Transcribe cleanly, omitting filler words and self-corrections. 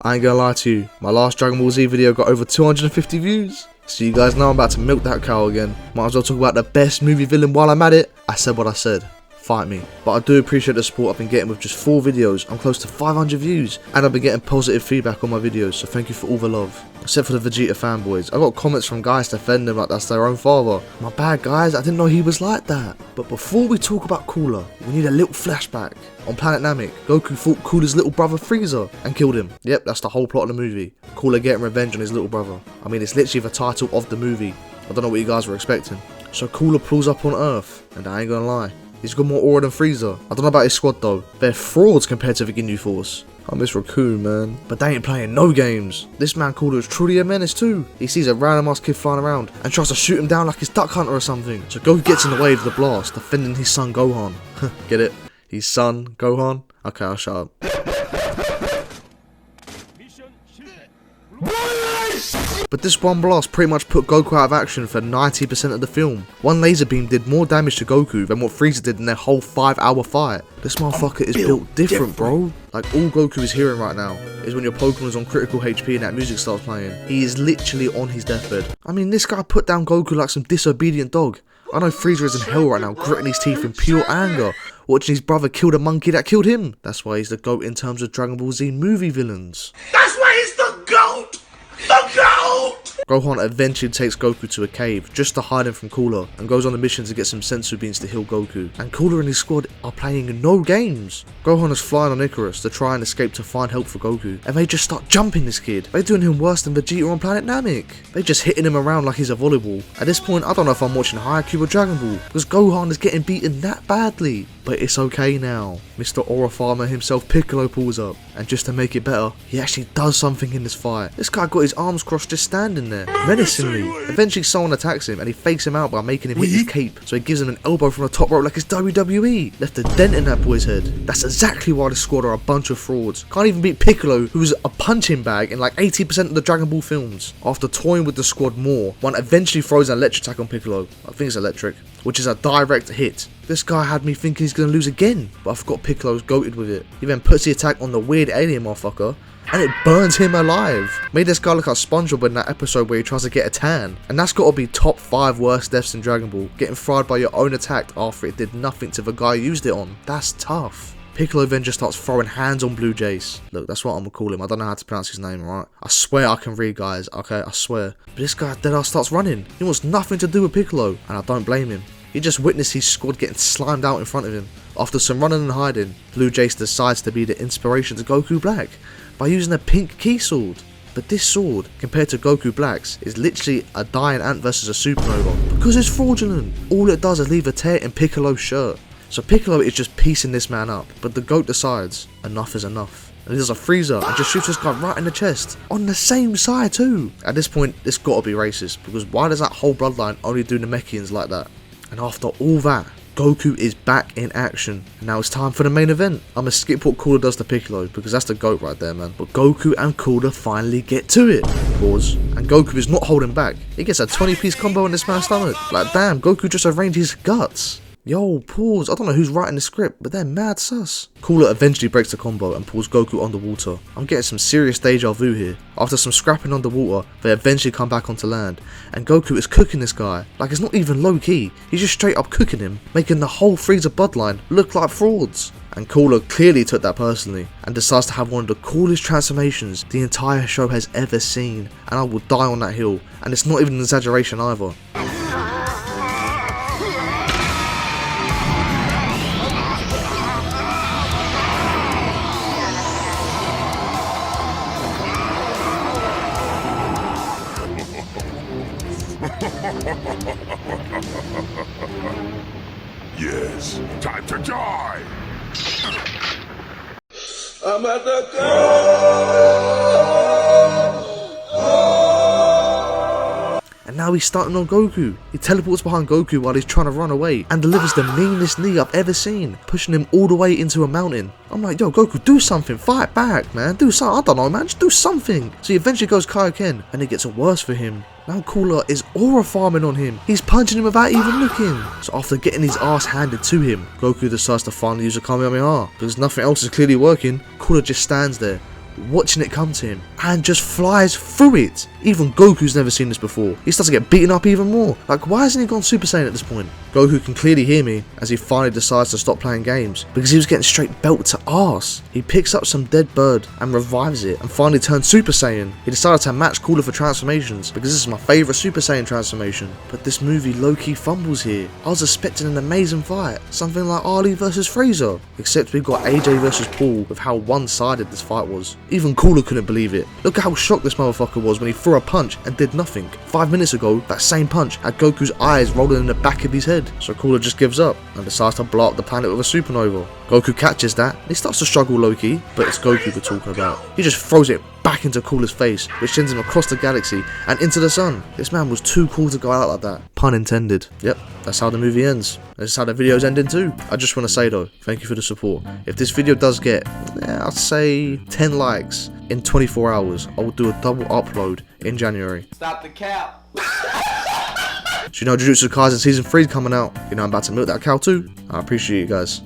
I ain't gonna lie to you, my last Dragon Ball Z video got over 250 views. So you guys know I'm about to milk that cow again. Might as well talk about the best movie villain while I'm at it. I said what I said. Fight me. But I do appreciate the support I've been getting with just 4 videos. I'm close to 500 views. And I've been getting positive feedback on my videos. So thank you for all the love. Except for the Vegeta fanboys. I got comments from guys defending him like that's their own father. My bad guys, I didn't know he was like that. But before we talk about Cooler, we need a little flashback. On Planet Namek, Goku fought Cooler's little brother Frieza and killed him. Yep, that's the whole plot of the movie. Cooler getting revenge on his little brother. I mean, it's literally the title of the movie. I don't know what you guys were expecting. So Cooler pulls up on Earth, and I ain't gonna lie, he's got more aura than Frieza. I don't know about his squad though. They're frauds compared to the Ginyu Force. I miss Raccoon, man. But they ain't playing no games. This man Cooler is truly a menace too. He sees a random ass kid flying around and tries to shoot him down like he's Duck Hunter or something. So Goku gets in the way of the blast, defending his son Gohan. Get it? His son, Gohan? Okay, I'll shut up. But this one blast pretty much put Goku out of action for 90% of the film. One laser beam did more damage to Goku than what Frieza did in their whole 5-hour fight. This motherfucker is built different, bro. Like, all Goku is hearing right now is when your Pokemon is on critical HP and that music starts playing. He is literally on his deathbed. I mean, this guy put down Goku like some disobedient dog. I know Frieza is in hell right now, gritting his teeth in pure anger, watching his brother kill the monkey that killed him. That's why he's the GOAT in terms of Dragon Ball Z movie villains. That's why he's the GOAT! The GOAT! Gohan eventually takes Goku to a cave just to hide him from Cooler and goes on a mission to get some senzu beans to heal Goku. And Cooler and his squad are playing no games. Gohan is flying on Icarus to try and escape to find help for Goku, and they just start jumping this kid. They're doing him worse than Vegeta on Planet Namek. They're just hitting him around like he's a volleyball. At this point, I don't know if I'm watching Haikyuu or Dragon Ball, because Gohan is getting beaten that badly. But it's okay now. Mr. Aura Farmer himself, Piccolo, pulls up, and just to make it better, he actually does something in this fight. This guy got his arms crossed just standing there, menacingly. Eventually someone attacks him and he fakes him out by making him hit his cape, so he gives him an elbow from the top rope like it's WWE. Left a dent in that boy's head. That's exactly why the squad are a bunch of frauds. Can't even beat Piccolo, who's a punching bag in like 80% of the Dragon Ball films. After toying with the squad more, one eventually throws an electric attack on Piccolo. I think it's electric, which is a direct hit. This guy had me thinking he's going to lose again, but I forgot Piccolo's goated with it. He then puts the attack on the weird alien motherfucker, and it burns him alive. Made this guy look like SpongeBob in that episode where he tries to get a tan. And that's got to be top 5 worst deaths in Dragon Ball. Getting fried by your own attack after it did nothing to the guy you used it on. That's tough. Piccolo then just starts throwing hands on Blue Jace. Look, that's what I'm gonna call him. I don't know how to pronounce his name, alright? I swear I can read, guys. Okay, I swear. But this guy deadass starts running. He wants nothing to do with Piccolo, and I don't blame him. He just witnessed his squad getting slimed out in front of him. After some running and hiding, Blue Jace decides to be the inspiration to Goku Black by using a pink key sword. But this sword, compared to Goku Black's, is literally a dying ant versus a supernova because it's fraudulent. All it does is leave a tear in Piccolo's shirt. So Piccolo is just piecing this man up, but the GOAT decides enough is enough. And he does a Frieza and just shoots this guy right in the chest, on the same side too. At this point, this gotta be racist, because why does that whole bloodline only do Namekians like that? And after all that, Goku is back in action. And now it's time for the main event. I'm gonna skip what Cooler does to Piccolo, because that's the GOAT right there, man. But Goku and Cooler finally get to it. Pause. And Goku is not holding back. He gets a 20-piece combo in this man's stomach. Like, damn, Goku just arranged his guts. Yo, pause. I don't know who's writing the script, but they're mad sus. Cooler eventually breaks the combo and pulls Goku underwater. I'm getting some serious deja vu here. After some scrapping underwater, they eventually come back onto land, and Goku is cooking this guy. Like, it's not even low key. He's just straight up cooking him, making the whole Frieza bloodline look like frauds. And Cooler clearly took that personally, and decides to have one of the coolest transformations the entire show has ever seen. And I will die on that hill, and it's not even an exaggeration either. Yes, time to die! I'm at the go! And now he's starting on Goku. He teleports behind Goku while he's trying to run away and delivers the meanest knee I've ever seen, pushing him all the way into a mountain. I'm like, yo, Goku, do something, fight back, man, do something, I don't know, man, just do something. So he eventually goes Kaioken, and it gets worse for him. Now Cooler is aura farming on him. He's punching him without even looking. So after getting his ass handed to him, Goku decides to finally use a Kamehameha. Because nothing else is clearly working, Cooler just stands there, watching it come to him, and just flies through it. Even Goku's never seen this before. He starts to get beaten up even more. Like, why hasn't he gone Super Saiyan at this point? Goku can clearly hear me as he finally decides to stop playing games, because he was getting straight belt to arse. He picks up some dead bird and revives it, and finally turns Super Saiyan. He decided to match Cooler for transformations, because this is my favourite Super Saiyan transformation. But this movie low-key fumbles here. I was expecting an amazing fight, something like Ali versus Frieza, except we got AJ versus Paul with how one-sided this fight was. Even Cooler couldn't believe it. Look at how shocked this motherfucker was when he threw a punch and did nothing. 5 minutes ago, that same punch had Goku's eyes rolling in the back of his head. So Cooler just gives up and decides to blow up the planet with a supernova. Goku catches that, and he starts to struggle low-key, but it's Goku we're talking about. He just throws it back into Cooler's face, which sends him across the galaxy and into the sun. This man was too cool to go out like that. Pun intended. Yep, that's how the movie ends. That's how the video's ending too. I just want to say though, thank you for the support. If this video does get, I'd say 10 likes in 24 hours, I will do a double upload in January. Stop the cap. So you know Jujutsu Kaisen Season 3 is coming out. You know I'm about to milk that cow too. I appreciate you guys.